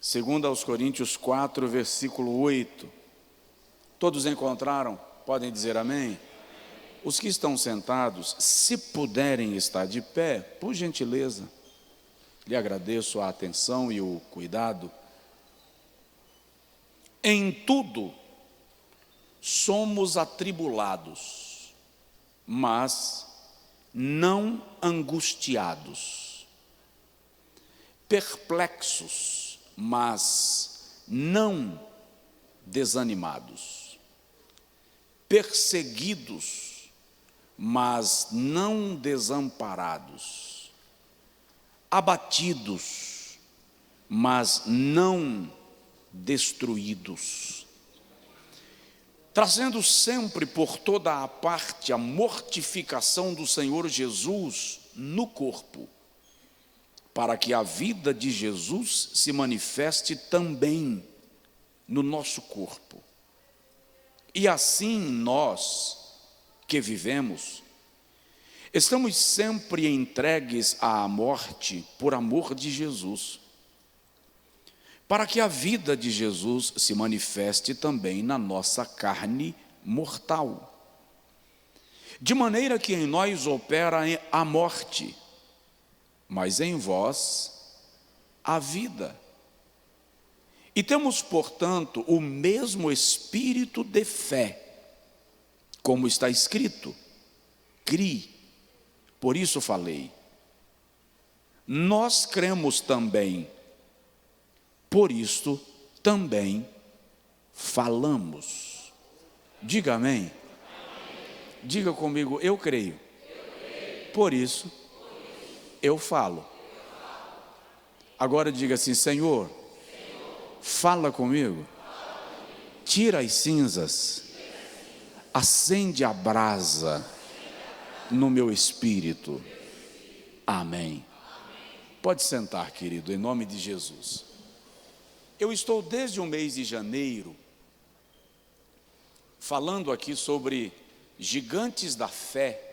Segundo aos Coríntios 4, versículo 8. Todos encontraram? Podem dizer amém? Os que estão sentados, se puderem estar de pé, por gentileza, lhe agradeço a atenção e o cuidado. Em tudo somos atribulados, mas não angustiados, perplexos, mas não desanimados, perseguidos, mas não desamparados, abatidos, mas não destruídos, trazendo sempre por toda a parte a mortificação do Senhor Jesus no corpo, para que a vida de Jesus se manifeste também no nosso corpo. E assim nós que vivemos, estamos sempre entregues à morte por amor de Jesus, para que a vida de Jesus se manifeste também na nossa carne mortal. De maneira que em nós opera a morte, mas em vós a vida. E temos, portanto, o mesmo espírito de fé, como está escrito: cri, por isso falei. Nós cremos também, por isso também falamos. Diga amém. Diga comigo: eu creio. Por isso eu falo. Agora diga assim: Senhor, fala comigo. Tira as cinzas, acende a brasa no meu espírito. Amém. Pode sentar, querido, em nome de Jesus. Eu estou desde o mês de janeiro falando aqui sobre gigantes da fé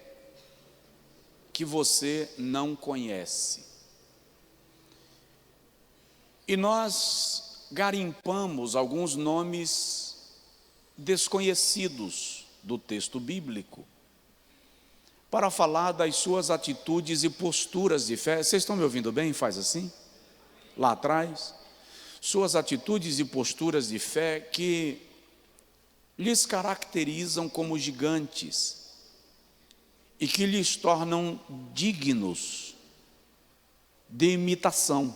que você não conhece. E nós garimpamos alguns nomes desconhecidos do texto bíblico para falar das suas atitudes e posturas de fé. Vocês estão me ouvindo bem? Faz assim? Lá atrás. Suas atitudes e posturas de fé que lhes caracterizam como gigantes e que lhes tornam dignos de imitação.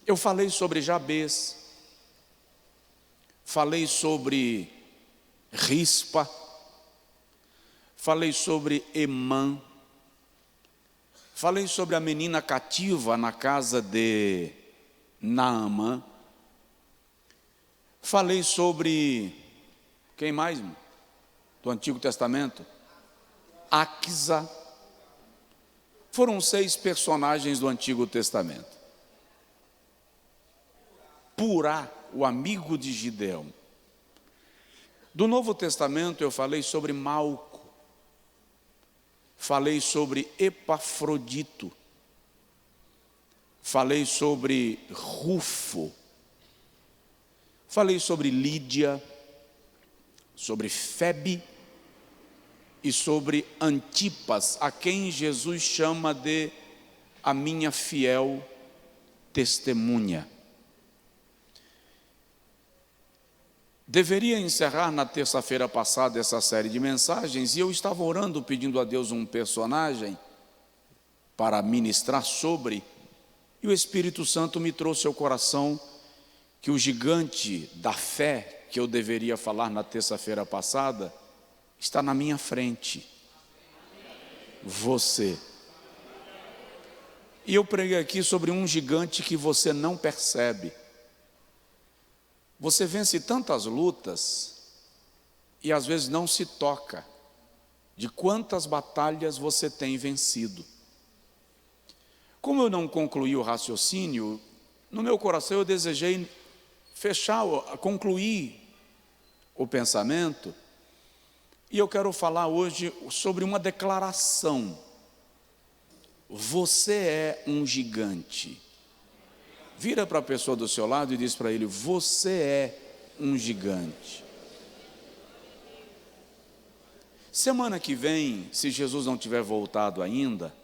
Eu falei sobre Jabez, falei sobre Rispa, falei sobre Emã, falei sobre a menina cativa na casa de Naamã, falei sobre, quem mais, do Antigo Testamento? Axa. Foram 6 personagens do Antigo Testamento. Purá, o amigo de Gideão. Do Novo Testamento eu falei sobre Malco, falei sobre Epafrodito, falei sobre Rufo, falei sobre Lídia, sobre Febe e sobre Antipas, a quem Jesus chama de a minha fiel testemunha. Deveria encerrar na terça-feira passada essa série de mensagens e eu estava orando pedindo a Deus um personagem para ministrar sobre, e o Espírito Santo me trouxe ao coração que o gigante da fé que eu deveria falar na terça-feira passada está na minha frente. Você. E eu preguei aqui sobre um gigante que você não percebe. Você vence tantas lutas e às vezes não se toca de quantas batalhas você tem vencido. Como eu não concluí o raciocínio, no meu coração eu desejei concluir o pensamento, e eu quero falar hoje sobre uma declaração. Você é um gigante. Vira para a pessoa do seu lado e diz para ele: você é um gigante. Semana que vem, se Jesus não tiver voltado ainda,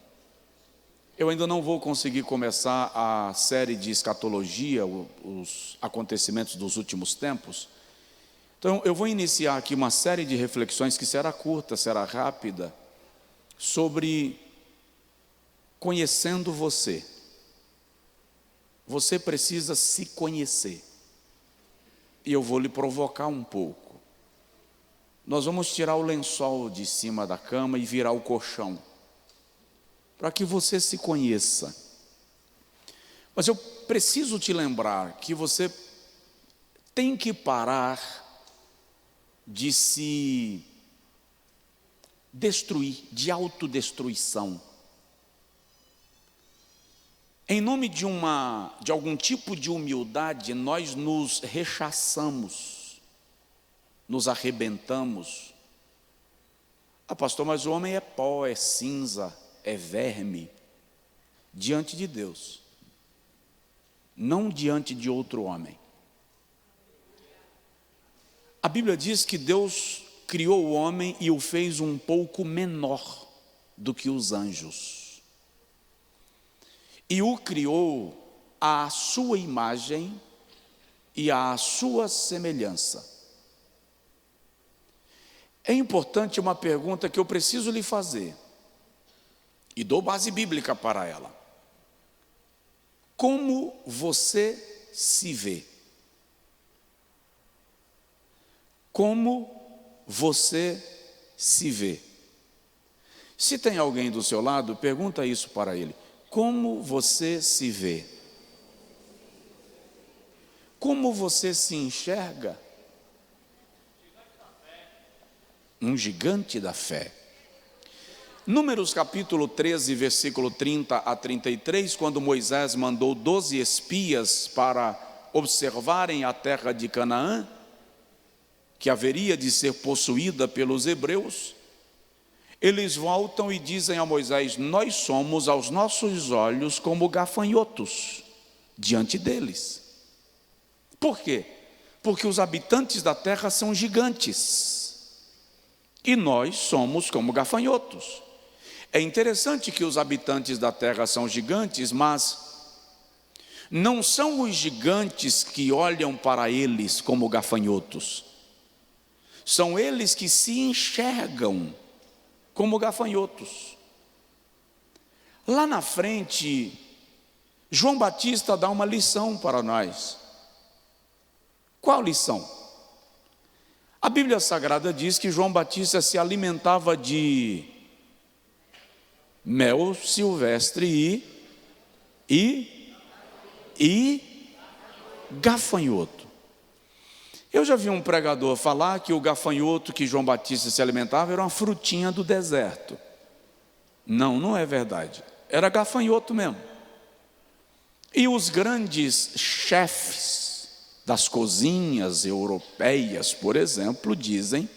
eu ainda não vou conseguir começar a série de escatologia, os acontecimentos dos últimos tempos. Então eu vou iniciar aqui uma série de reflexões que será curta, será rápida, sobre conhecendo você. Você precisa se conhecer. E eu vou lhe provocar um pouco. Nós vamos tirar o lençol de cima da cama e virar o colchão, para que você se conheça. Mas eu preciso te lembrar que você tem que parar de se destruir, de autodestruição. Em nome de algum tipo de humildade, nós nos rechaçamos, nos arrebentamos. Ah, pastor, mas o homem é pó, é cinza, é verme. Diante de Deus, não diante de outro homem. A Bíblia diz que Deus criou o homem e o fez um pouco menor do que os anjos. E o criou à sua imagem e à sua semelhança. É importante uma pergunta que eu preciso lhe fazer, e dou base bíblica para ela. Como você se vê? Como você se vê? Se tem alguém do seu lado, pergunta isso para ele. Como você se vê? Como você se enxerga? Um gigante da fé. Números capítulo 13, versículo 30 a 33, quando Moisés mandou 12 espias para observarem a terra de Canaã, que haveria de ser possuída pelos hebreus, eles voltam e dizem a Moisés: nós somos aos nossos olhos como gafanhotos diante deles. Por quê? Porque os habitantes da terra são gigantes. E nós somos como gafanhotos. É interessante que os habitantes da terra são gigantes, mas não são os gigantes que olham para eles como gafanhotos. São eles que se enxergam como gafanhotos. Lá na frente, João Batista dá uma lição para nós. Qual lição? A Bíblia Sagrada diz que João Batista se alimentava de mel silvestre e gafanhoto. Eu já vi um pregador falar que o gafanhoto que João Batista se alimentava era uma frutinha do deserto. Não, não é verdade. Era gafanhoto mesmo. E os grandes chefes das cozinhas europeias, por exemplo, dizem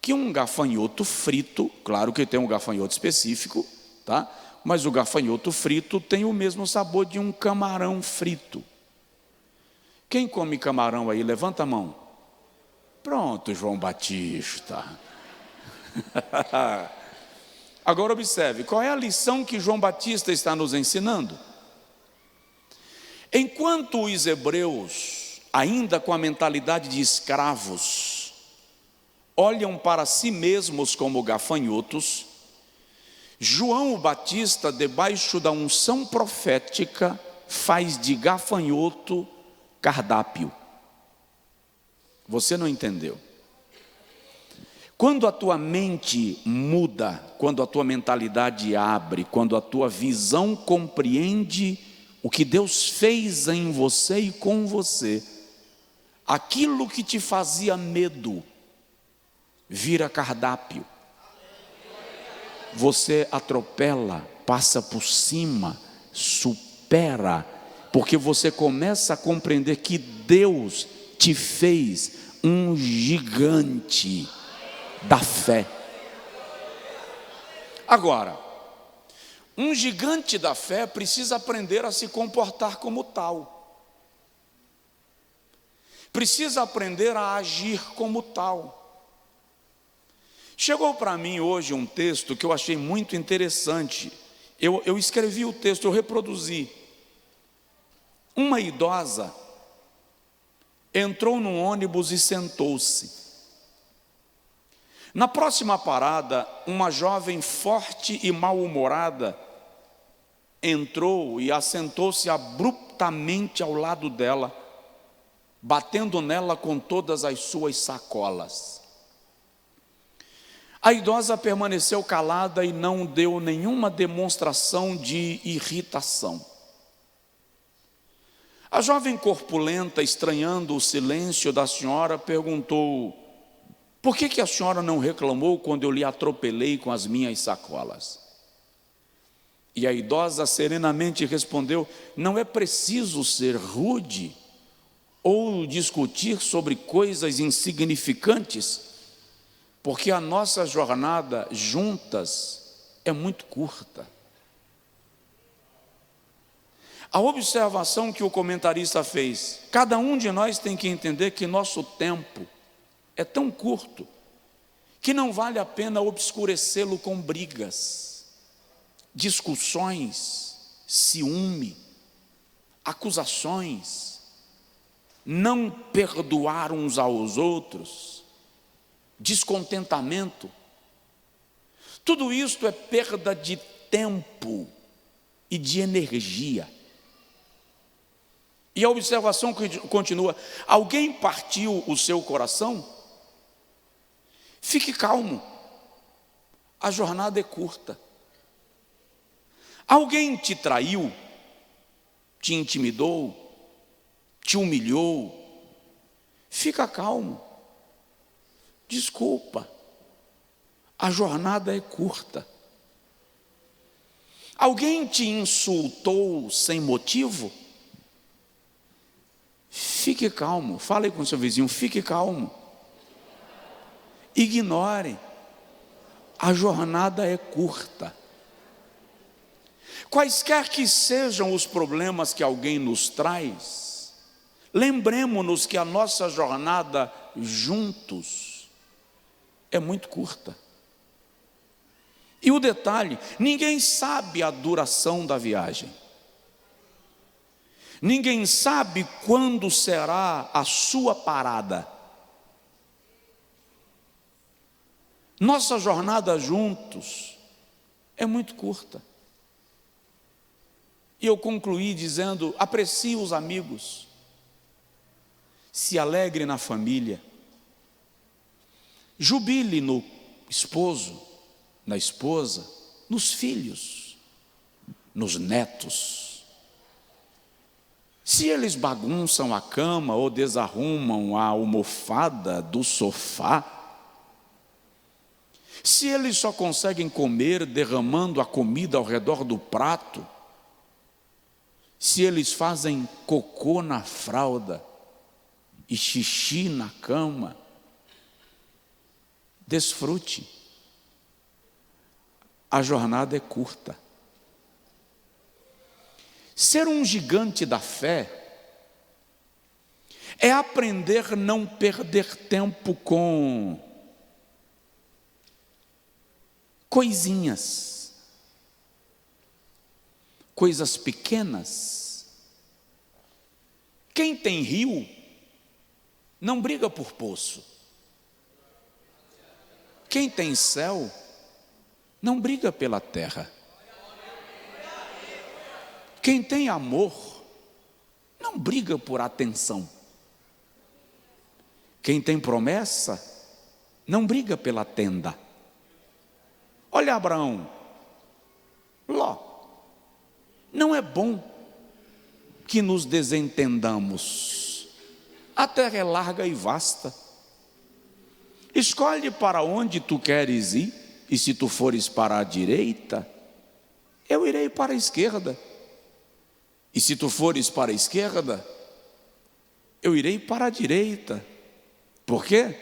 que um gafanhoto frito, claro que tem um gafanhoto específico, tá? Mas o gafanhoto frito tem o mesmo sabor de um camarão frito. Quem come camarão aí, levanta a mão. Pronto, João Batista. Agora observe, qual é a lição que João Batista está nos ensinando? Enquanto os hebreus, ainda com a mentalidade de escravos, olham para si mesmos como gafanhotos, João o Batista, debaixo da unção profética, faz de gafanhoto cardápio. Você não entendeu? Quando a tua mente muda, quando a tua mentalidade abre, quando a tua visão compreende o que Deus fez em você e com você, aquilo que te fazia medo vira cardápio. Você atropela, passa por cima, supera, porque você começa a compreender que Deus te fez um gigante da fé. Agora, um gigante da fé precisa aprender a se comportar como tal. precisa aprender a agir como tal. Chegou para mim hoje um texto que eu achei muito interessante. Eu escrevi o texto, eu reproduzi. Uma idosa entrou num ônibus e sentou-se. Na próxima parada, uma jovem forte e mal-humorada entrou e assentou-se abruptamente ao lado dela, batendo nela com todas as suas sacolas. A idosa permaneceu calada e não deu nenhuma demonstração de irritação. A jovem corpulenta, estranhando o silêncio da senhora, perguntou: por que a senhora não reclamou quando eu lhe atropelei com as minhas sacolas? E a idosa serenamente respondeu: não é preciso ser rude ou discutir sobre coisas insignificantes, porque a nossa jornada juntas é muito curta. A observação que o comentarista fez: cada um de nós tem que entender que nosso tempo é tão curto que não vale a pena obscurecê-lo com brigas, discussões, ciúme, acusações, não perdoar uns aos outros, descontentamento. Tudo isto é perda de tempo e de energia. E a observação continua: alguém partiu o seu coração? Fique calmo, a jornada é curta. Alguém te traiu, te intimidou, te humilhou? Fica calmo, desculpa, a jornada é curta. Alguém te insultou sem motivo? Fique calmo, fale com seu vizinho, fique calmo. Ignore, a jornada é curta. Quaisquer que sejam os problemas que alguém nos traz, lembremos-nos que a nossa jornada juntos é muito curta. E o detalhe: ninguém sabe a duração da viagem. Ninguém sabe quando será a sua parada. Nossa jornada juntos é muito curta. E eu concluí dizendo: aprecie os amigos, se alegre na família, jubile no esposo, na esposa, nos filhos, nos netos. Se eles bagunçam a cama ou desarrumam a almofada do sofá, se eles só conseguem comer derramando a comida ao redor do prato, se eles fazem cocô na fralda e xixi na cama, desfrute. A jornada é curta. Ser um gigante da fé é aprender a não perder tempo com coisinhas, coisas pequenas. Quem tem rio não briga por poço. Quem tem céu não briga pela terra. Quem tem amor não briga por atenção. Quem tem promessa não briga pela tenda. Olha Abraão, Ló. Não é bom que nos desentendamos. A terra é larga e vasta. Escolhe para onde tu queres ir, e se tu fores para a direita, eu irei para a esquerda. E se tu fores para a esquerda, eu irei para a direita. Por quê?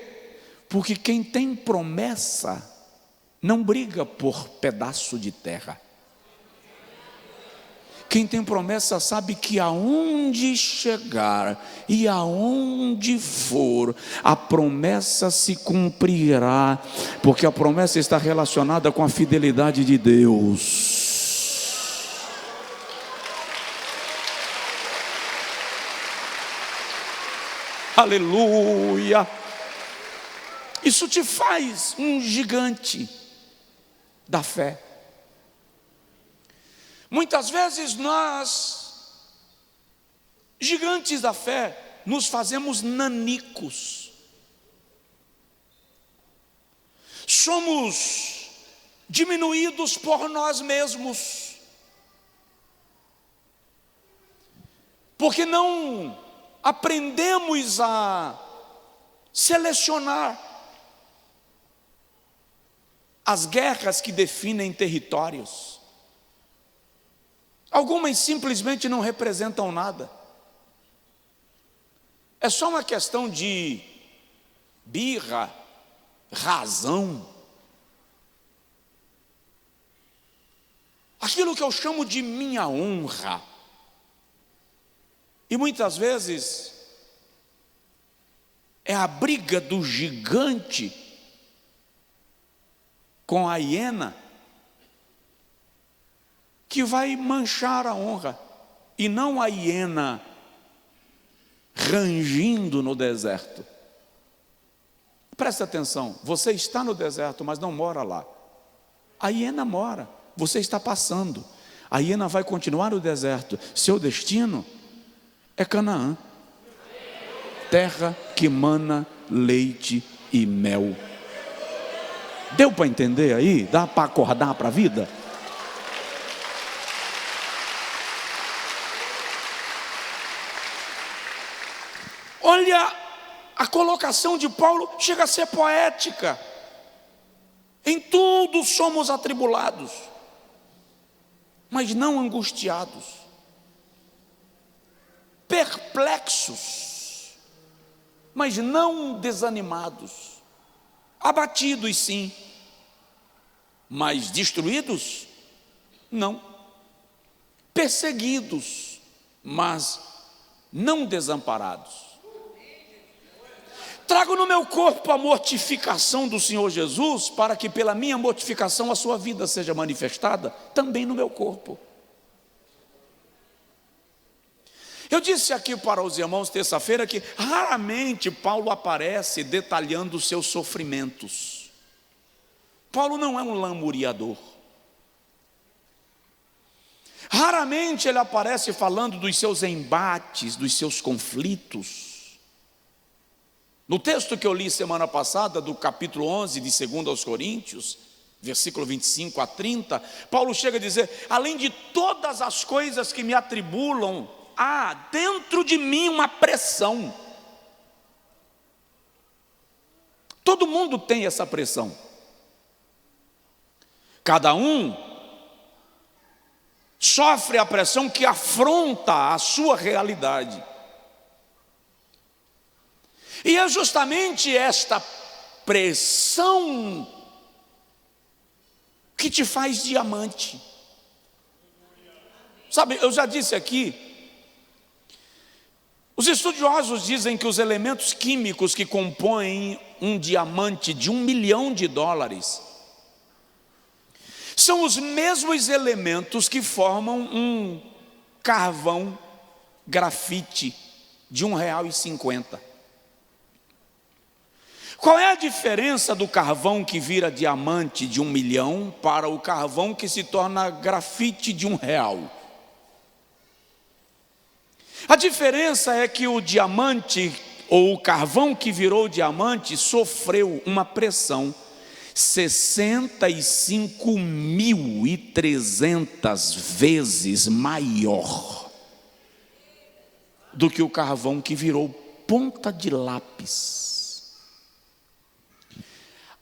Porque quem tem promessa não briga por pedaço de terra. Quem tem promessa sabe que aonde chegar e aonde for, a promessa se cumprirá, porque a promessa está relacionada com a fidelidade de Deus. Aleluia! Isso te faz um gigante da fé. Muitas vezes nós, gigantes da fé, nos fazemos nanicos. Somos diminuídos por nós mesmos, porque não aprendemos a selecionar as guerras que definem territórios. Algumas simplesmente não representam nada. É só uma questão de birra, razão. Aquilo que eu chamo de minha honra. E muitas vezes é a briga do gigante com a hiena que vai manchar a honra, e não a hiena rangindo no deserto. Presta atenção, você está no deserto, mas não mora lá. A hiena mora, você está passando. A hiena vai continuar no deserto. Seu destino é Canaã, terra que mana leite e mel. Deu para entender aí? Dá para acordar para a vida? Olha, a colocação de Paulo chega a ser poética. Em tudo somos atribulados, mas não angustiados, perplexos, mas não desanimados, abatidos sim, mas destruídos? Não. Perseguidos, mas não desamparados. Trago no meu corpo a mortificação do Senhor Jesus, para que pela minha mortificação a sua vida seja manifestada também no meu corpo. Eu disse aqui para os irmãos terça-feira que raramente Paulo aparece detalhando os seus sofrimentos. Paulo não é um lamuriador. Raramente ele aparece falando dos seus embates, dos seus conflitos. No texto que eu li semana passada, do capítulo 11 de 2 aos Coríntios, versículo 25 a 30, Paulo chega a dizer: além de todas as coisas que me atribulam, há dentro de mim uma pressão. Todo mundo tem essa pressão. Cada um sofre a pressão que afronta a sua realidade. E é justamente esta pressão que te faz diamante. Sabe, eu já disse aqui, os estudiosos dizem que os elementos químicos que compõem um diamante de $1 milhão são os mesmos elementos que formam um carvão grafite de R$1,50. Qual é a diferença do carvão que vira diamante de 1 milhão para o carvão que se torna grafite de R$1? A diferença é que o diamante, ou o carvão que virou diamante, sofreu uma pressão 65.300 vezes maior do que o carvão que virou ponta de lápis.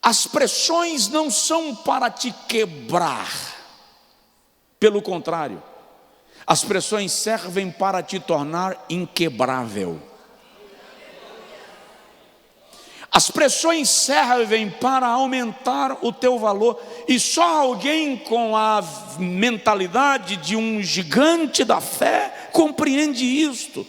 As pressões não são para te quebrar, pelo contrário, as pressões servem para te tornar inquebrável. As pressões servem para aumentar o teu valor, e só alguém com a mentalidade de um gigante da fé compreende isto.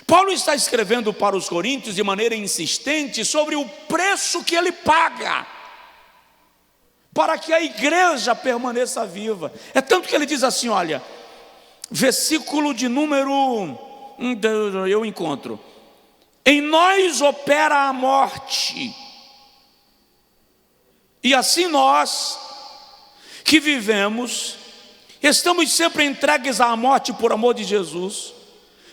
Paulo está escrevendo para os coríntios de maneira insistente sobre o preço que ele paga para que a igreja permaneça viva. É tanto que ele diz assim, olha, versículo de número, eu encontro: em nós opera a morte, e assim nós que vivemos, estamos sempre entregues à morte por amor de Jesus,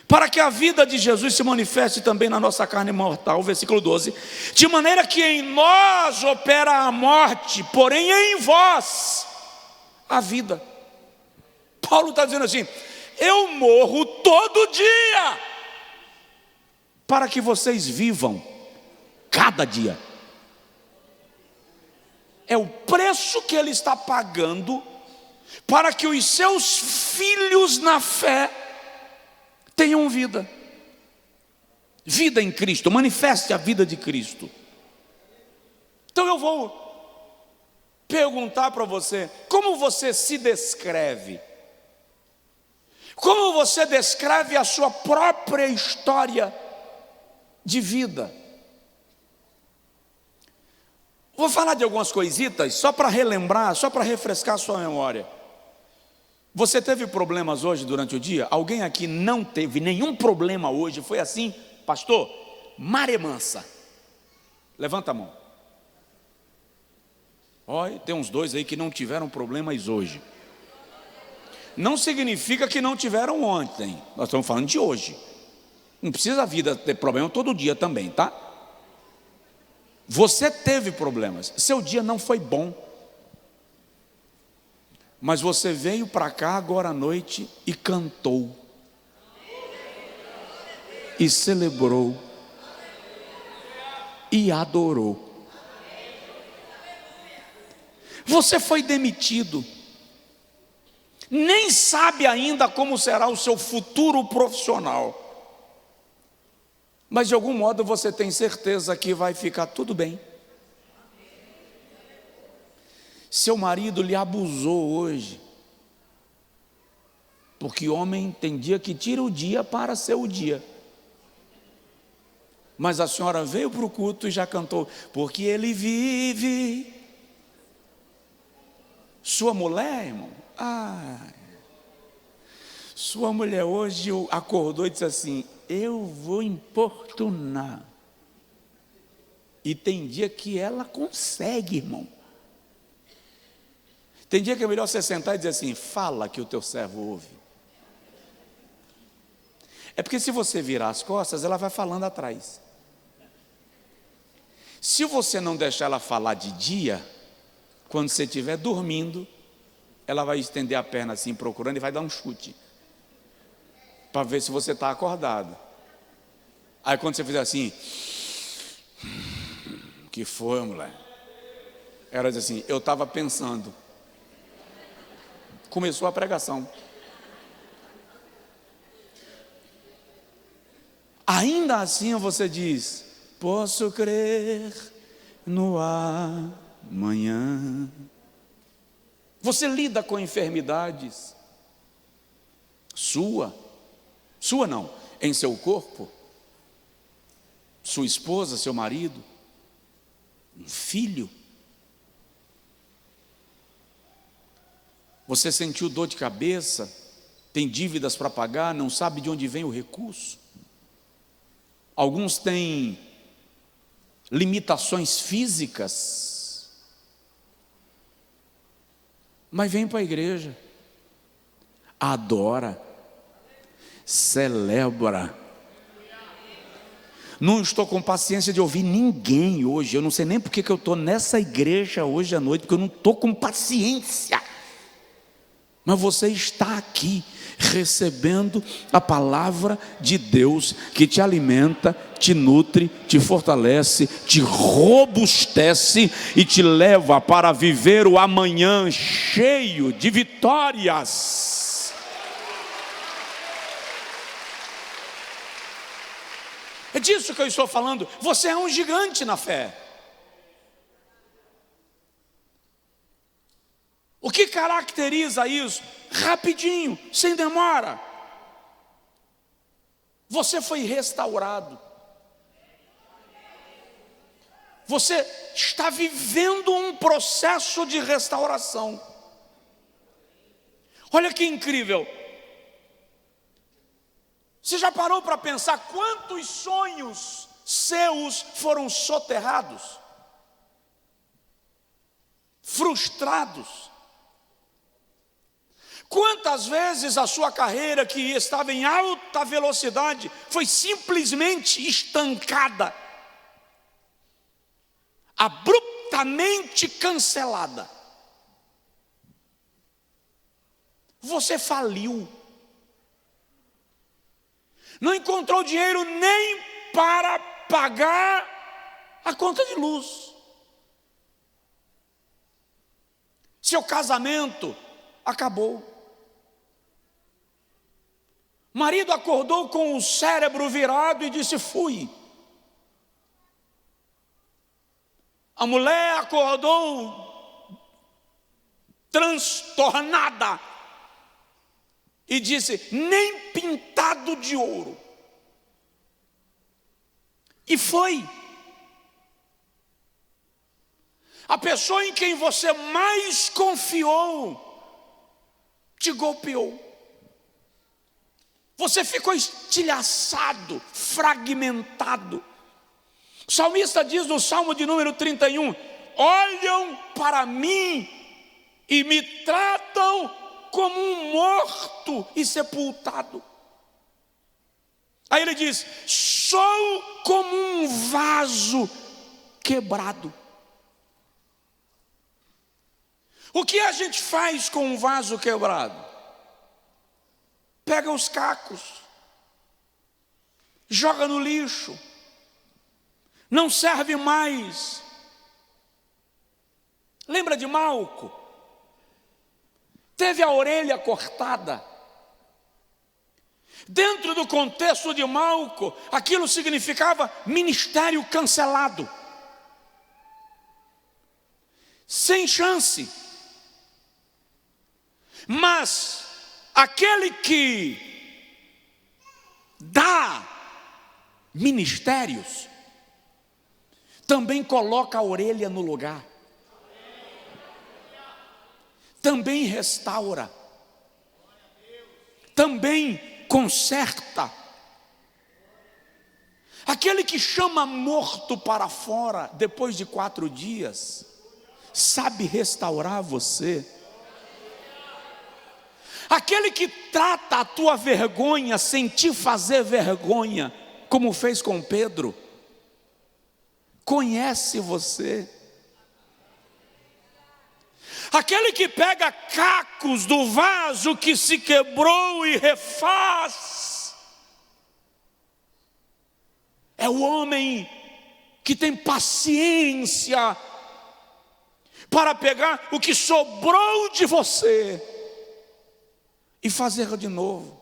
para que a vida de Jesus se manifeste também na nossa carne mortal. Versículo 12: de maneira que em nós opera a morte, porém em vós a vida. Paulo está dizendo assim: eu morro todo dia, para que vocês vivam cada dia. É o preço que ele está pagando para que os seus filhos na fé tenham vida. Vida em Cristo, manifeste a vida de Cristo. Então eu vou perguntar para você: como você se descreve? Como você descreve a sua própria história de vida? Vou falar de algumas coisitas só para relembrar, só para refrescar a sua memória. Você teve problemas hoje durante o dia? Alguém aqui não teve nenhum problema hoje? Foi assim, pastor? Maré mansa. Levanta a mão. Olha, tem uns dois aí que não tiveram problemas hoje. Não significa que não tiveram ontem. Nós estamos falando de hoje. Não precisa a vida ter problema todo dia também, tá? Você teve problemas. Seu dia não foi bom. Mas você veio para cá agora à noite e cantou, e celebrou, e adorou. Você foi demitido, nem sabe ainda como será o seu futuro profissional, mas de algum modo você tem certeza que vai ficar tudo bem. Seu marido lhe abusou hoje, porque homem tem dia que tira o dia para ser o dia. Mas a senhora veio para o culto e já cantou, porque ele vive. Sua mulher, irmão, sua mulher hoje acordou e disse assim: eu vou importunar. E tem dia que ela consegue, irmão. Tem dia que é melhor você sentar e dizer assim: fala que o teu servo ouve. É porque se você virar as costas, ela vai falando atrás. Se você não deixar ela falar de dia, quando você estiver dormindo, ela vai estender a perna assim procurando e vai dar um chute, para ver se você está acordado. Aí quando você fizer assim: que foi, mulher? Ela diz assim: eu estava pensando. Começou a pregação. Ainda assim você diz: posso crer no amanhã. Você lida com enfermidades sua não, em seu corpo, sua esposa, seu marido, um filho. Você sentiu dor de cabeça, tem dívidas para pagar, não sabe de onde vem o recurso. Alguns têm limitações físicas, mas vem para a igreja, adora, celebra. Não estou com paciência de ouvir ninguém hoje. Eu não sei nem porque que eu estou nessa igreja hoje à noite, porque eu não estou com paciência. Mas você está aqui recebendo a palavra de Deus, que te alimenta, te nutre, te fortalece, te robustece e te leva para viver o amanhã cheio de vitórias. É disso que eu estou falando. Você é um gigante na fé. O que caracteriza isso? Rapidinho, sem demora. Você foi restaurado. Você está vivendo um processo de restauração. Olha que incrível. Você já parou para pensar quantos sonhos seus foram soterrados? Frustrados? Quantas vezes a sua carreira, que estava em alta velocidade, foi simplesmente estancada, abruptamente cancelada? Você faliu. Não encontrou dinheiro nem para pagar a conta de luz. Seu casamento acabou. O marido acordou com o cérebro virado e disse: fui. A mulher acordou transtornada e disse: nem pintado de ouro. E foi. A pessoa em quem você mais confiou te golpeou. Você ficou estilhaçado, fragmentado. O salmista diz no Salmo de número 31: olham para mim e me tratam como um morto e sepultado. Aí ele diz: sou como um vaso quebrado. O que a gente faz com um vaso quebrado? Pega os cacos, joga no lixo, não serve mais. Lembra de Malco? Teve a orelha cortada. Dentro do contexto de Malco, aquilo significava ministério cancelado, sem chance. Mas aquele que dá ministérios também coloca a orelha no lugar, também restaura, também conserta. Aquele que chama morto para fora depois de 4 dias sabe restaurar você. Aquele que trata a tua vergonha sem te fazer vergonha, como fez com Pedro, conhece você. Aquele que pega cacos do vaso que se quebrou e refaz, é o homem que tem paciência para pegar o que sobrou de você e fazer de novo.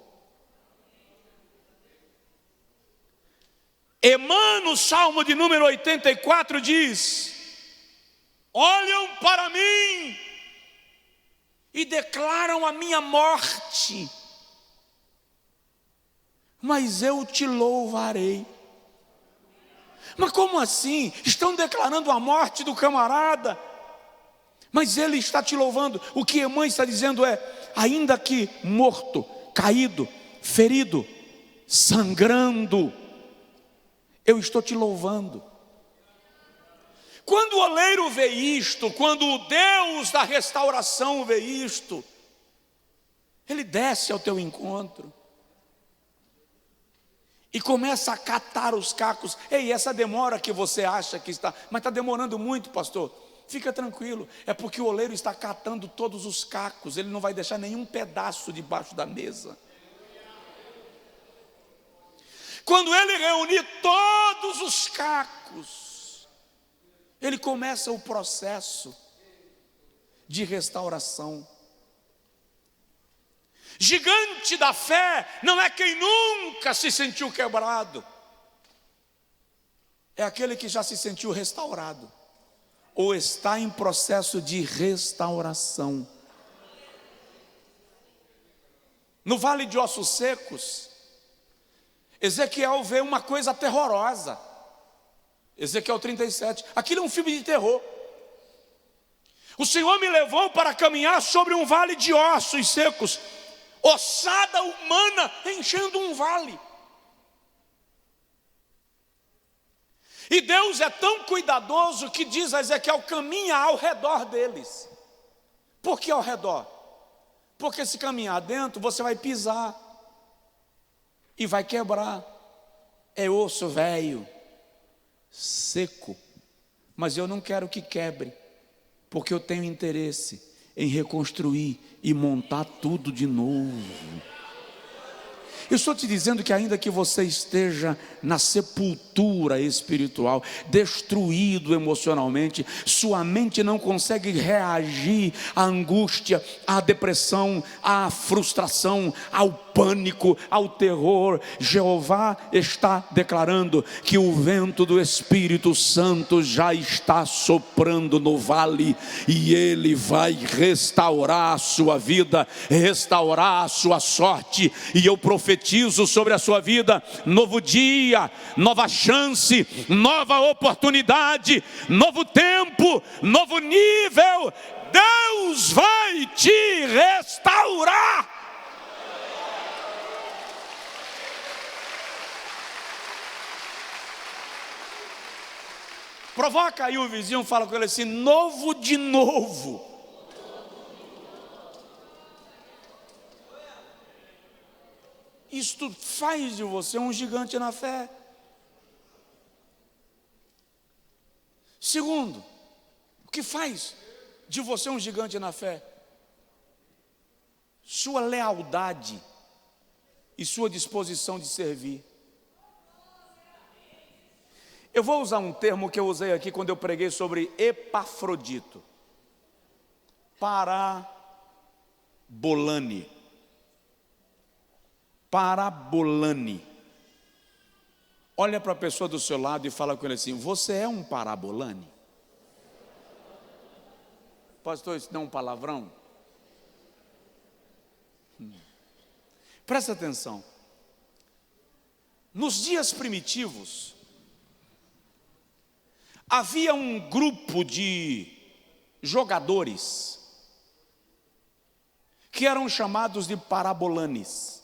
Emmanuel, Salmo de número 84 diz: olham para mim e declaram a minha morte, mas eu te louvarei. Mas como assim? Estão declarando a morte do camarada, mas ele está te louvando. O que Emmanuel está dizendo é: ainda que morto, caído, ferido, sangrando, eu estou te louvando. Quando o oleiro vê isto, quando o Deus da restauração vê isto, ele desce ao teu encontro e começa a catar os cacos. Ei, essa demora que você acha que está, mas está demorando muito, pastor. Fica tranquilo, é porque o oleiro está catando todos os cacos, ele não vai deixar nenhum pedaço debaixo da mesa. Quando ele reunir todos os cacos, ele começa o processo de restauração. Gigante da fé não é quem nunca se sentiu quebrado. é aquele que já se sentiu restaurado, ou está em processo de restauração. No vale de ossos secos, Ezequiel vê uma coisa terrorosa. Ezequiel 37, aquilo é um filme de terror. O Senhor me levou para caminhar sobre um vale de ossos secos, ossada humana enchendo um vale. E Deus é tão cuidadoso que diz a Ezequiel: caminha ao redor deles. Por que ao redor? Porque se caminhar dentro, você vai pisar e vai quebrar. É osso velho, seco, mas eu não quero que quebre, porque eu tenho interesse em reconstruir e montar tudo de novo. Eu estou te dizendo que ainda que você esteja na sepultura espiritual, destruído emocionalmente, sua mente não consegue reagir à angústia, à depressão, à frustração, ao pânico, ao terror. Jeová está declarando que o vento do Espírito Santo já está soprando no vale, e Ele vai restaurar a sua vida, restaurar a sua sorte. E eu profetizo sobre a sua vida novo dia, nova chance, nova oportunidade, novo tempo, novo nível. Deus vai te restaurar. Provoca aí o vizinho, fala com ele assim: novo de novo. Isto faz de você um gigante na fé. Segundo, o que faz de você um gigante na fé? Sua lealdade e sua disposição de servir. Eu vou usar um termo que eu usei aqui quando eu preguei sobre Epafrodito. Parabolane. Parabolane. Olha para a pessoa do seu lado e fala com ele assim: você é um parabolane? Pastor, isso não é um palavrão? Presta atenção. Nos dias primitivos, havia um grupo de jogadores que eram chamados de parabolanes.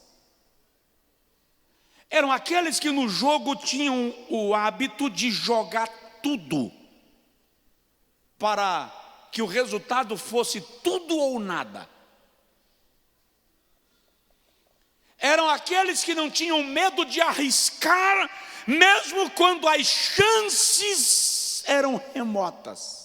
Eram aqueles que no jogo tinham o hábito de jogar tudo, para que o resultado fosse tudo ou nada. Eram aqueles que não tinham medo de arriscar, mesmo quando as chances eram remotas.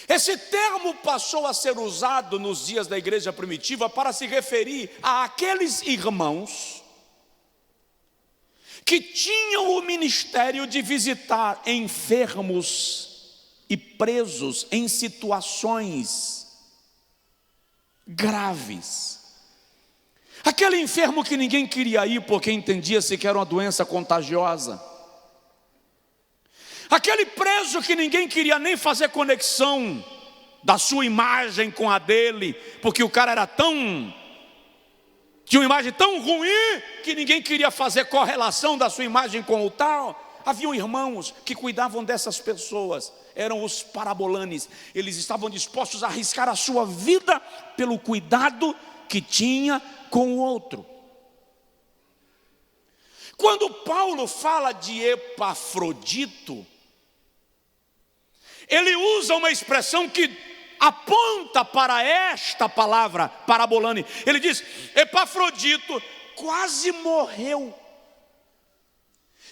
Esse termo passou a ser usado nos dias da igreja primitiva para se referir a aqueles irmãos que tinham o ministério de visitar enfermos e presos em situações graves. Aquele enfermo que ninguém queria ir porque entendia-se que era uma doença contagiosa. Aquele preso que ninguém queria nem fazer conexão da sua imagem com a dele, porque o cara era tinha uma imagem tão ruim que ninguém queria fazer correlação da sua imagem com o tal. Haviam irmãos que cuidavam dessas pessoas, eram os parabolanes. Eles estavam dispostos a arriscar a sua vida pelo cuidado que tinha com o outro. Quando Paulo fala de Epafrodito, ele usa uma expressão que aponta para esta palavra, parabolane. Ele diz: Epafrodito quase morreu,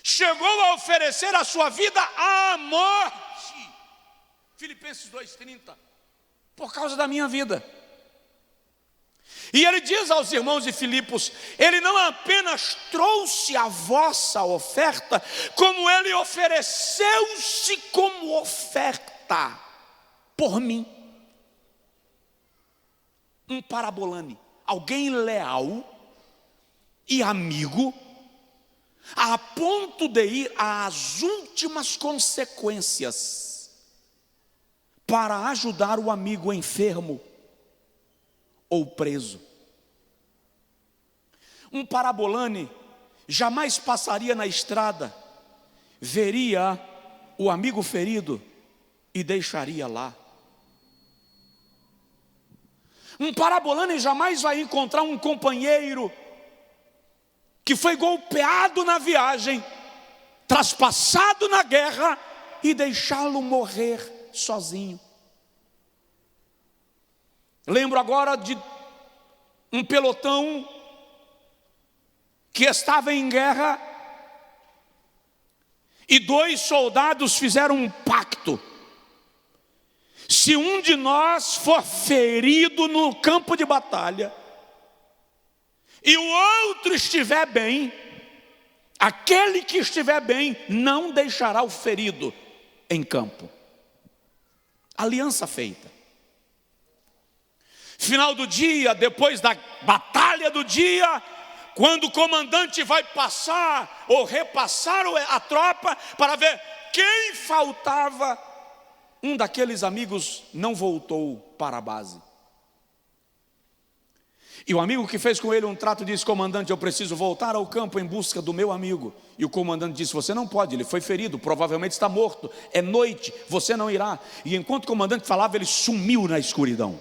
chegou a oferecer a sua vida à morte. Filipenses 2:30, por causa da minha vida. E ele diz aos irmãos de Filipos: ele não apenas trouxe a vossa oferta, como ele ofereceu-se como oferta por mim. Um parabolane, alguém leal e amigo, a ponto de ir às últimas consequências para ajudar o amigo enfermo ou preso. Um parabolane jamais passaria na estrada, veria o amigo ferido e deixaria lá. Um parabolane jamais vai encontrar um companheiro que foi golpeado na viagem, traspassado na guerra, e deixá-lo morrer sozinho. Lembro agora de um pelotão que estava em guerra e 2 soldados fizeram um pacto: se um de nós for ferido no campo de batalha e o outro estiver bem, aquele que estiver bem não deixará o ferido em campo. Aliança feita. Final do dia, depois da batalha do dia, quando o comandante vai passar ou repassar a tropa para ver quem faltava, um daqueles amigos não voltou para a base. E o amigo que fez com ele um trato disse: comandante, eu preciso voltar ao campo em busca do meu amigo. E o comandante disse: você não pode, ele foi ferido, provavelmente está morto, é noite, você não irá. E enquanto o comandante falava, ele sumiu na escuridão.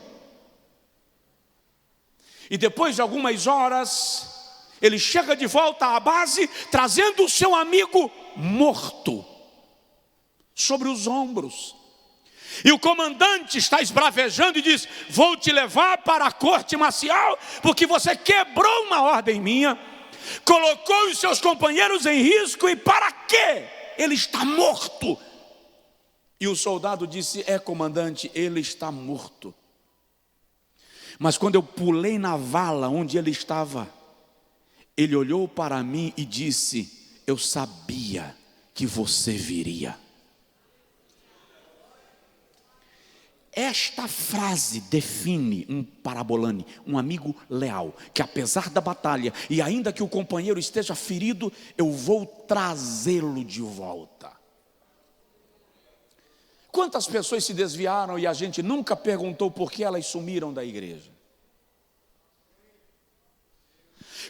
E depois de algumas horas, ele chega de volta à base, trazendo o seu amigo morto sobre os ombros. E o comandante está esbravejando e diz: vou te levar para a corte marcial, porque você quebrou uma ordem minha, colocou os seus companheiros em risco, e para quê? Ele está morto. E o soldado disse: é, comandante, ele está morto. Mas quando eu pulei na vala onde ele estava, ele olhou para mim e disse: eu sabia que você viria. Esta frase define um parabolane, um amigo leal, que apesar da batalha, e ainda que o companheiro esteja ferido, eu vou trazê-lo de volta. Quantas pessoas se desviaram e a gente nunca perguntou por que elas sumiram da igreja?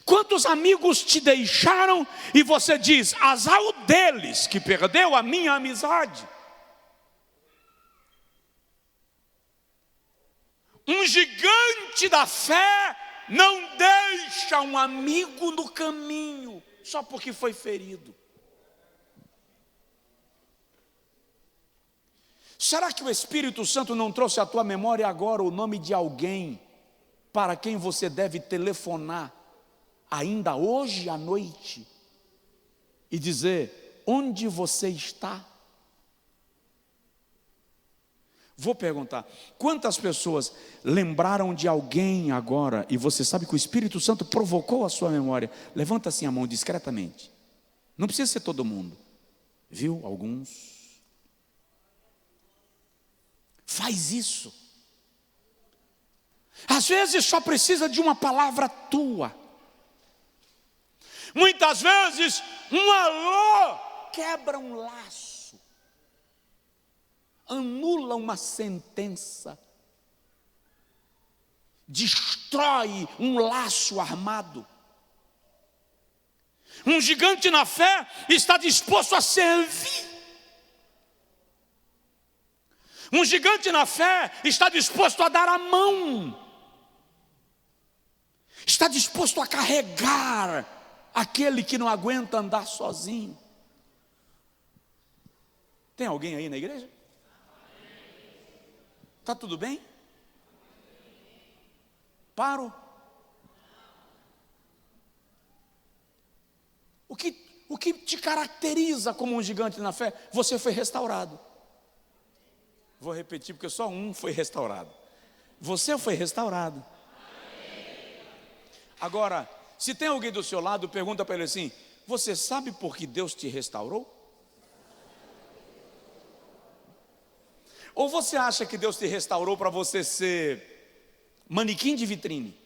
Quantos amigos te deixaram e você diz: azar o deles que perdeu a minha amizade? Um gigante da fé não deixa um amigo no caminho só porque foi ferido. Será que o Espírito Santo não trouxe à tua memória agora o nome de alguém para quem você deve telefonar ainda hoje à noite e dizer: onde você está? Vou perguntar: quantas pessoas lembraram de alguém agora e você sabe que o Espírito Santo provocou a sua memória? Levanta assim a mão discretamente. Não precisa ser todo mundo. Viu? Alguns. Faz isso. Às vezes só precisa de uma palavra tua. Muitas vezes um alô quebra um laço, anula uma sentença, destrói um laço armado. Um gigante na fé está disposto a servir. Um gigante na fé está disposto a dar a mão, está disposto a carregar aquele que não aguenta andar sozinho. Tem alguém aí na igreja? Está tudo bem? Paro? O que te caracteriza como um gigante na fé? Você foi restaurado. Vou repetir porque só um foi restaurado. Você foi restaurado. Agora, se tem alguém do seu lado, pergunta para ele assim: você sabe por que Deus te restaurou? Ou você acha que Deus te restaurou para você ser manequim de vitrine?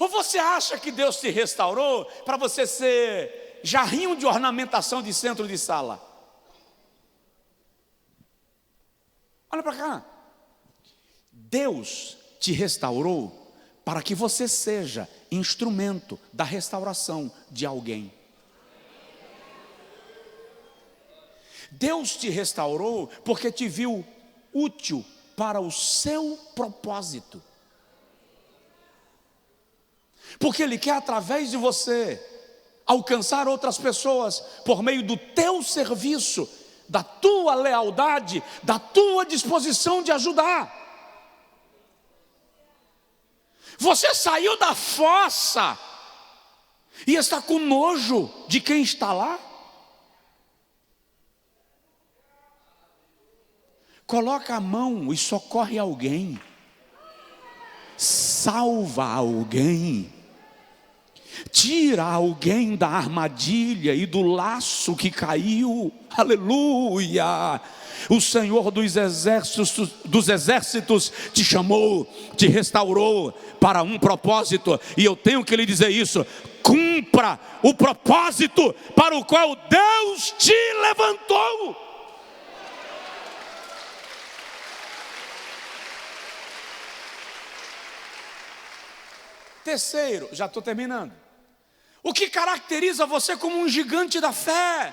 Ou você acha que Deus te restaurou para você ser jarrinho de ornamentação de centro de sala? Olha para cá. Deus te restaurou para que você seja instrumento da restauração de alguém. Deus te restaurou porque te viu útil para o seu propósito. Porque Ele quer, através de você, alcançar outras pessoas por meio do teu serviço, da tua lealdade, da tua disposição de ajudar. Você saiu da fossa e está com nojo de quem está lá? Coloca a mão e socorre alguém. Salva alguém. Tira alguém da armadilha e do laço que caiu. Aleluia! O Senhor dos exércitos te chamou, te restaurou para um propósito. E eu tenho que lhe dizer isso: cumpra o propósito para o qual Deus te levantou. Terceiro, já estou terminando. O que caracteriza você como um gigante da fé?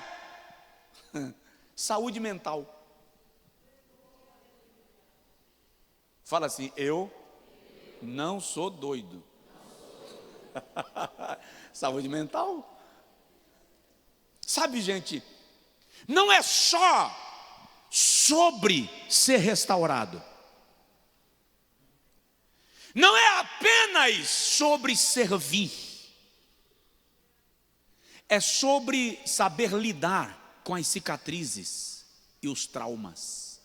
Saúde mental. Fala assim: eu não sou doido. Saúde mental. Sabe, gente, não é só sobre ser restaurado. Não é apenas sobre servir. É sobre saber lidar com as cicatrizes e os traumas.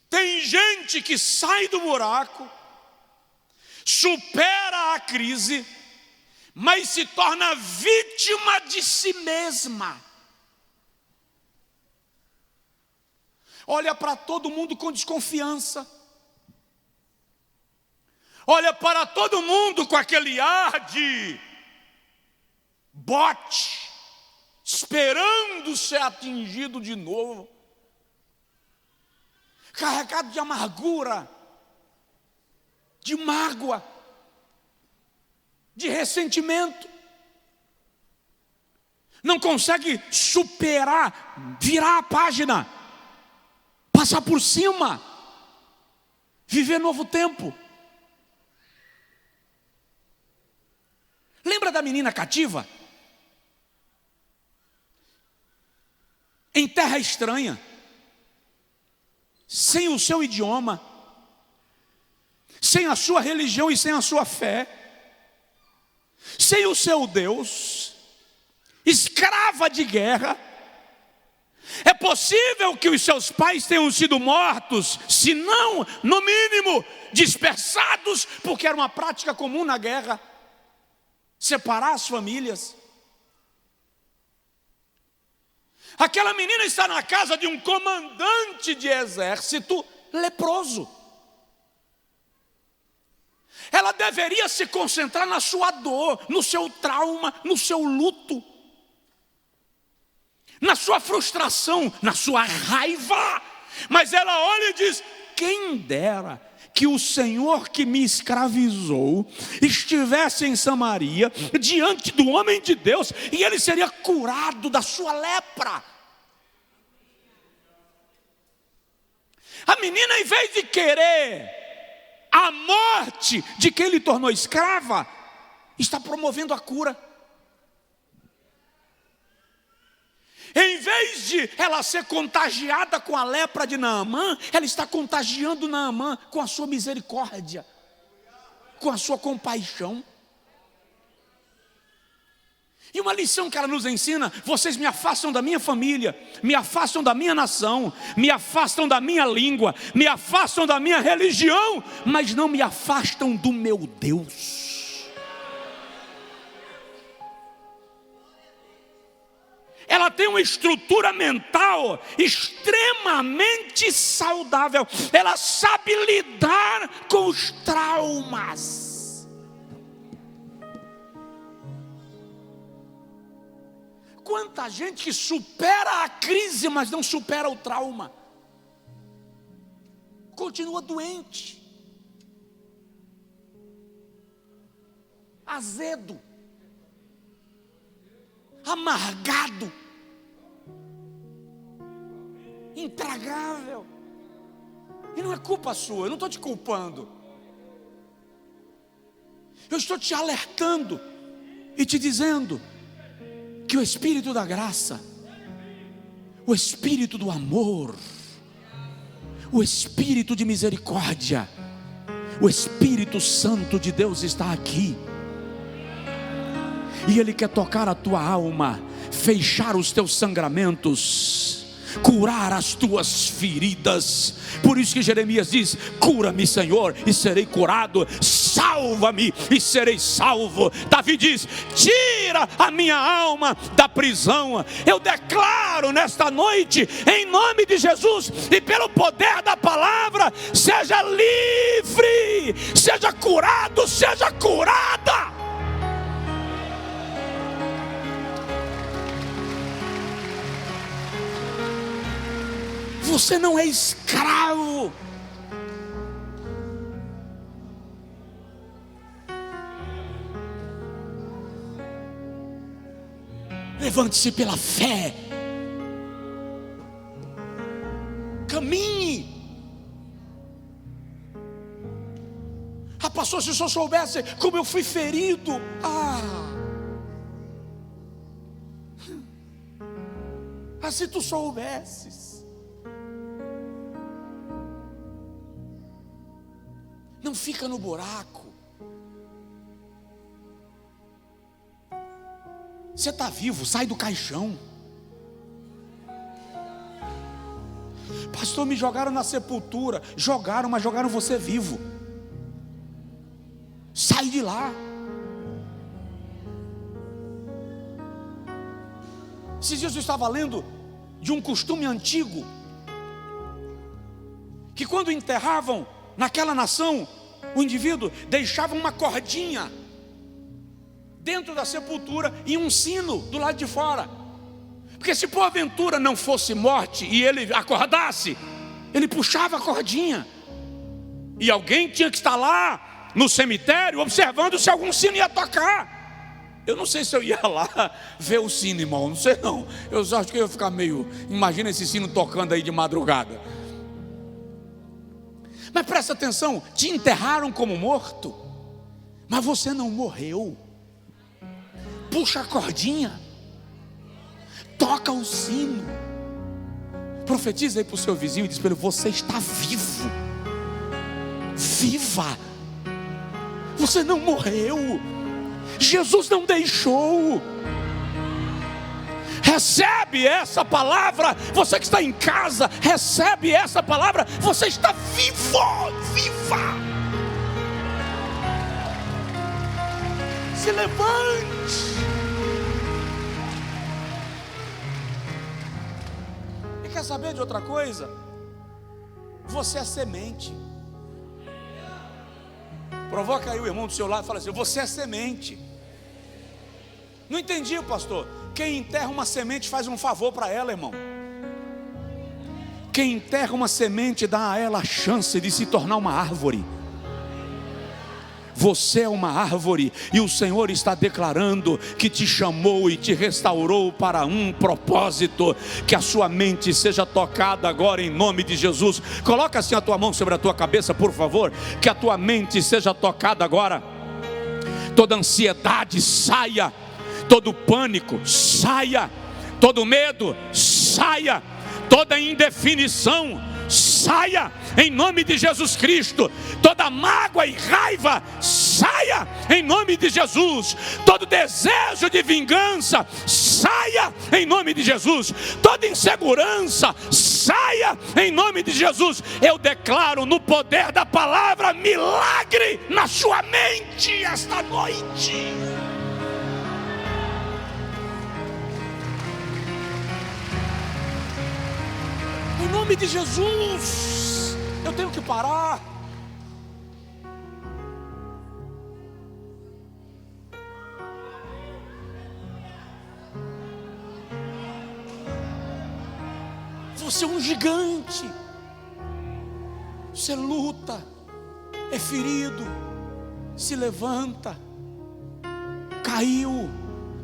Tem gente que sai do buraco, supera a crise, mas se torna vítima de si mesma. Olha para todo mundo com desconfiança. Olha para todo mundo com aquele ar de bote, esperando ser atingido de novo, carregado de amargura, de mágoa, de ressentimento. Não consegue superar, virar a página, passar por cima, viver novo tempo. Lembra da menina cativa? Em terra estranha, sem o seu idioma, sem a sua religião e sem a sua fé, sem o seu Deus, escrava de guerra. É possível que os seus pais tenham sido mortos, se não, no mínimo, dispersados, porque era uma prática comum na guerra, separar as famílias. Aquela menina está na casa de um comandante de exército leproso. Ela deveria se concentrar na sua dor, no seu trauma, no seu luto, na sua frustração, na sua raiva. Mas ela olha e diz: quem dera que o Senhor que me escravizou estivesse em Samaria, diante do homem de Deus, e ele seria curado da sua lepra. A menina, em vez de querer a morte de quem lhe tornou escrava, está promovendo a cura. Em vez de ela ser contagiada com a lepra de Naamã, ela está contagiando Naamã com a sua misericórdia, com a sua compaixão. E uma lição que ela nos ensina: vocês me afastam da minha família, me afastam da minha nação, me afastam da minha língua, me afastam da minha religião, mas não me afastam do meu Deus. ela tem uma estrutura mental extremamente saudável. Ela sabe lidar com os traumas. Quanta gente que supera a crise, mas não supera o trauma. Continua doente, azedo, amargado, intragável. E não é culpa sua, eu não estou te culpando. Eu estou te alertando e te dizendo que o Espírito da graça, o Espírito do amor, o Espírito de misericórdia, o Espírito Santo de Deus está aqui. E Ele quer tocar a tua alma, fechar os teus sangramentos, curar as tuas feridas. Por isso que Jeremias diz: cura-me, Senhor, e serei curado, salva-me e serei salvo. Davi diz: tira a minha alma da prisão. Eu declaro nesta noite, em nome de Jesus e pelo poder da palavra, seja livre, seja curado, seja curada. Você não é escravo. Levante-se pela fé. Caminhe. Ah, pastor, se o senhor soubesse como eu fui ferido. Se tu soubesses. Não fica no buraco. Você está vivo, sai do caixão. Pastor, me jogaram na sepultura. Jogaram, mas jogaram você vivo. Sai de lá. Esses dias eu estava lendo de um costume antigo, que quando enterravam naquela nação, o indivíduo deixava uma cordinha dentro da sepultura e um sino do lado de fora, porque se porventura não fosse morte e ele acordasse, ele puxava a cordinha e alguém tinha que estar lá no cemitério observando se algum sino ia tocar. Eu não sei se eu ia lá ver o sino, irmão, não sei não. Eu acho que eu ia ficar meio... Imagina esse sino tocando aí de madrugada. Mas presta atenção, te enterraram como morto, mas você não morreu. Puxa a cordinha, toca o sino, profetiza aí para o seu vizinho e diz para ele: você está vivo, viva, você não morreu, Jesus não deixou. Recebe essa palavra, você que está em casa, recebe essa palavra, você está vivo, viva. Se levante. E quer saber de outra coisa? Você é semente. Provoca aí o irmão do seu lado e fala assim: você é semente. Não entendi, pastor. Quem enterra uma semente faz um favor para ela, irmão. Quem enterra uma semente dá a ela a chance de se tornar uma árvore. Você é uma árvore e o Senhor está declarando que te chamou e te restaurou para um propósito. Que a sua mente seja tocada agora em nome de Jesus. Coloca assim a tua mão sobre a tua cabeça, por favor. Que a tua mente seja tocada agora. Toda ansiedade saia, todo pânico saia, todo medo saia, toda indefinição saia em nome de Jesus Cristo. Toda mágoa e raiva saia em nome de Jesus. Todo desejo de vingança saia em nome de Jesus. Toda insegurança saia em nome de Jesus. Eu declaro no poder da palavra milagre na sua mente esta noite. nome de Jesus, eu tenho que parar. Você é um gigante. Você luta, é ferido, se levanta, caiu,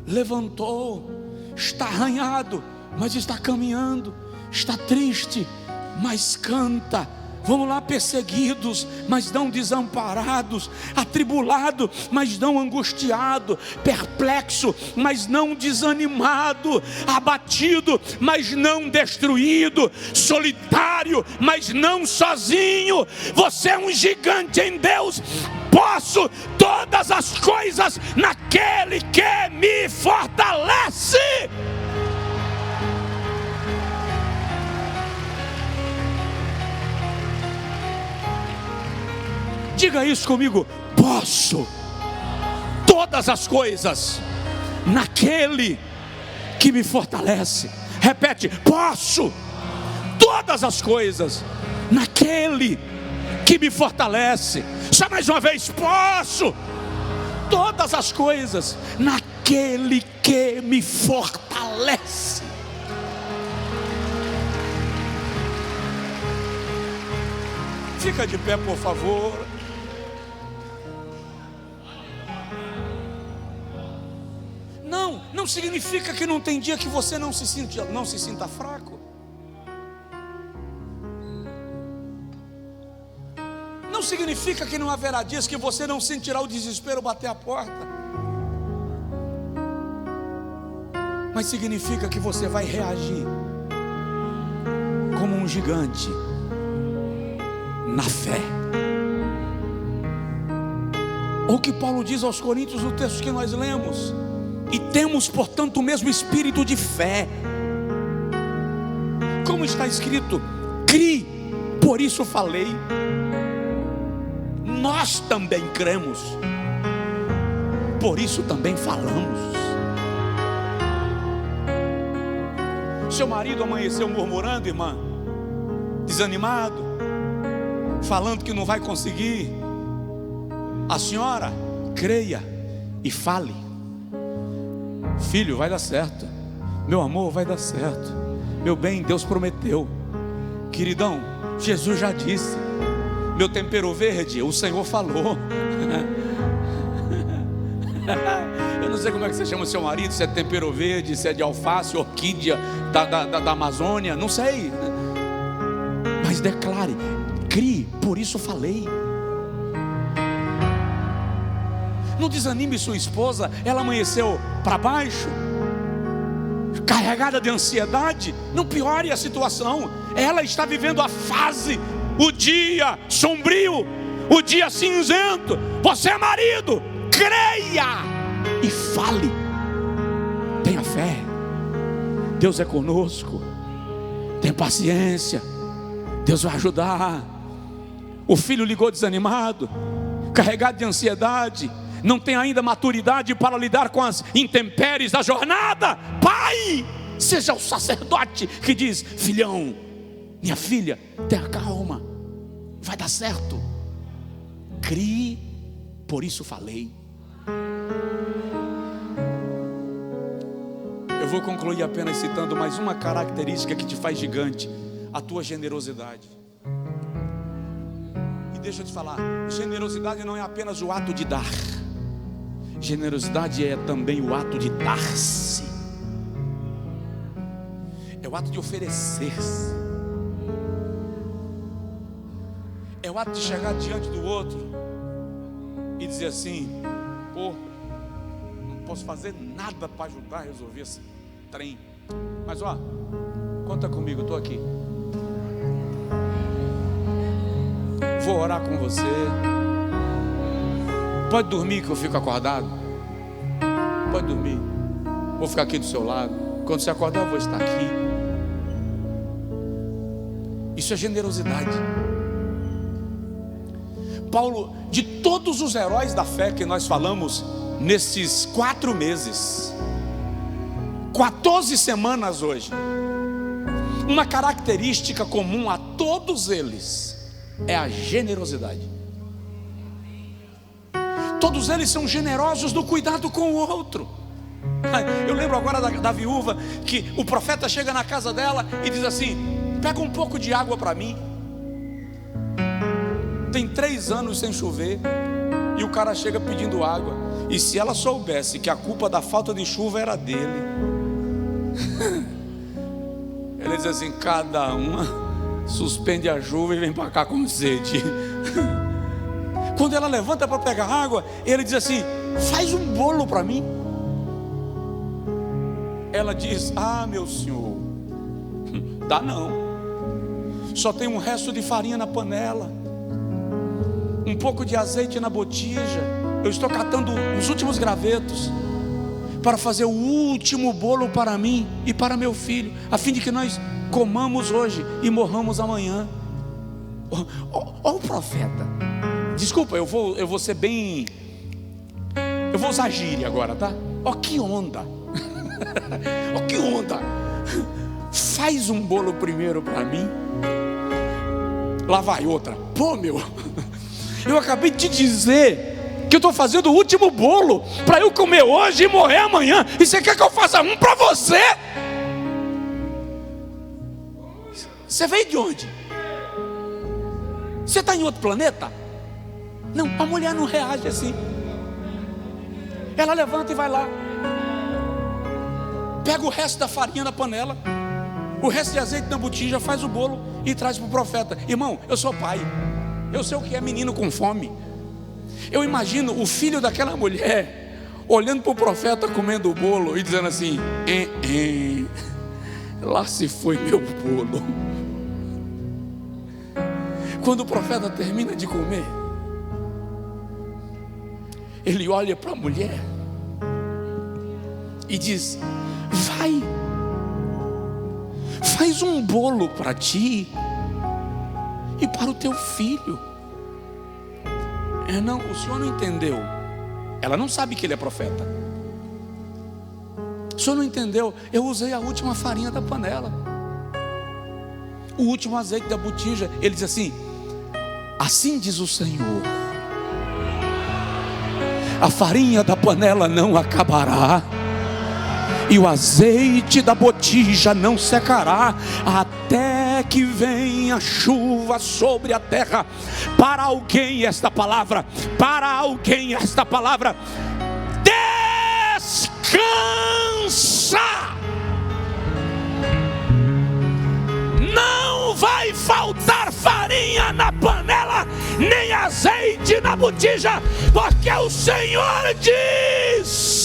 levantou, está arranhado, mas está caminhando, está triste, mas canta. Vamos lá, perseguidos, mas não desamparados, atribulado, mas não angustiado, perplexo, mas não desanimado, abatido, mas não destruído, solitário, mas não sozinho. Você é um gigante em Deus. Posso todas as coisas naquele que me fortalece. Diga isso comigo: posso todas as coisas naquele que me fortalece. Repete: posso todas as coisas naquele que me fortalece. Só mais uma vez: posso todas as coisas naquele que me fortalece. Fica de pé, por favor. Não significa que não tem dia que você não se sinta fraco. Não significa que não haverá dias que você não sentirá o desespero bater a porta. Mas significa que você vai reagir como um gigante na fé. O que Paulo diz aos Coríntios no texto que nós lemos: e temos, portanto, o mesmo espírito de fé. Como está escrito: cri, por isso falei. Nós também cremos, por isso também falamos. Seu marido amanheceu murmurando, irmã, desanimado, falando que não vai conseguir. A senhora creia e fale: filho, vai dar certo. Meu amor, vai dar certo. Meu bem, Deus prometeu. Queridão, Jesus já disse. Meu tempero verde, o Senhor falou. Eu não sei como é que você chama o seu marido, se é tempero verde, se é de alface, orquídea da Amazônia, não sei. Mas declare: crie, por isso falei. Não desanime sua esposa. Ela amanheceu para baixo, carregada de ansiedade. Não piore a situação. Ela está vivendo a fase, o dia sombrio, o dia cinzento. Você é marido, creia e fale. Tenha fé. Deus é conosco. Tenha paciência. Deus vai ajudar. O filho ligou desanimado, carregado de ansiedade, não tem ainda maturidade para lidar com as intempéries da jornada. Pai, seja o sacerdote que diz: filhão, minha filha, tenha calma, vai dar certo. Crie, por isso falei. Eu vou concluir apenas citando mais uma característica que te faz gigante: a tua generosidade. E deixa eu te falar, generosidade não é apenas o ato de dar. Generosidade é também o ato de dar-se. É o ato de oferecer-se. É o ato de chegar diante do outro e dizer assim: pô, não posso fazer nada para ajudar a resolver esse trem, mas ó, conta comigo, estou aqui. Vou orar com você. Pode dormir que eu fico acordado. Pode dormir. Vou ficar aqui do seu lado. Quando você acordar, eu vou estar aqui. Isso é generosidade. Paulo, de todos os heróis da fé que nós falamos nesses 4 meses, 14 semanas hoje, Uma característica comum a todos eles é a generosidade. Todos eles são generosos no cuidado com o outro. Eu lembro agora da viúva, que o profeta chega na casa dela e diz assim: pega um pouco de água para mim. Tem 3 anos sem chover, e o cara chega pedindo água. E se ela soubesse que a culpa da falta de chuva era dele, ele diz assim: cada uma suspende a chuva e vem para cá com sede. Quando ela levanta para pegar água, ele diz assim: faz um bolo para mim. Ela diz: ah, meu senhor, dá não, só tem um resto de farinha na panela, um pouco de azeite na botija. Eu estou catando os últimos gravetos para fazer o último bolo para mim e para meu filho, a fim de que nós comamos hoje e morramos amanhã. Ó o profeta. Desculpa, eu vou ser bem, eu vou usar gíria agora, tá? Ó que onda. Ó que onda. Faz um bolo primeiro para mim. Lá vai outra. Pô, meu, eu acabei de te dizer que eu estou fazendo o último bolo para eu comer hoje e morrer amanhã, e você quer que eu faça um para você? Você veio de onde? Você está em outro planeta? Não, a mulher não reage assim. Ela levanta e vai lá, pega o resto da farinha na panela, o resto de azeite na botija, faz o bolo e traz para o profeta. Irmão, eu sou pai, eu sei o que é menino com fome. Eu imagino o filho daquela mulher olhando para o profeta comendo o bolo e dizendo assim: lá se foi meu bolo. Quando o profeta termina de comer, ele olha para a mulher e diz: vai, faz um bolo para ti e para o teu filho. Não, o senhor não entendeu. Ela não sabe que ele é profeta. O senhor não entendeu. Eu usei a última farinha da panela, o último azeite da botija. Ele diz assim: assim diz o Senhor, a farinha da panela não acabará, e o azeite da botija não secará, até que venha chuva sobre a terra. Para alguém esta palavra, para alguém esta palavra: descansa. Não vai faltar farinha na panela, nem azeite na botija, porque o Senhor diz: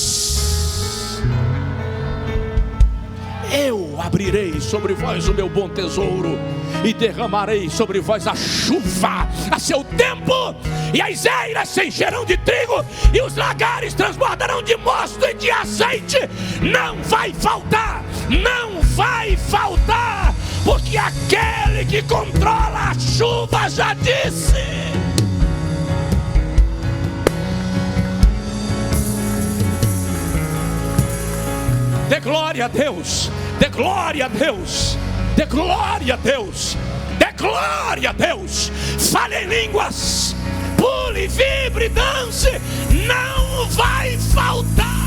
eu abrirei sobre vós o meu bom tesouro, e derramarei sobre vós a chuva a seu tempo, e as eiras se encherão de trigo, e os lagares transbordarão de mosto e de azeite. Não vai faltar, não vai faltar, porque aquele que controla a chuva já disse. Dê glória a Deus, dê glória a Deus, dê glória a Deus, dê glória a Deus. Fale em línguas, pule, vibre, dance, não vai faltar.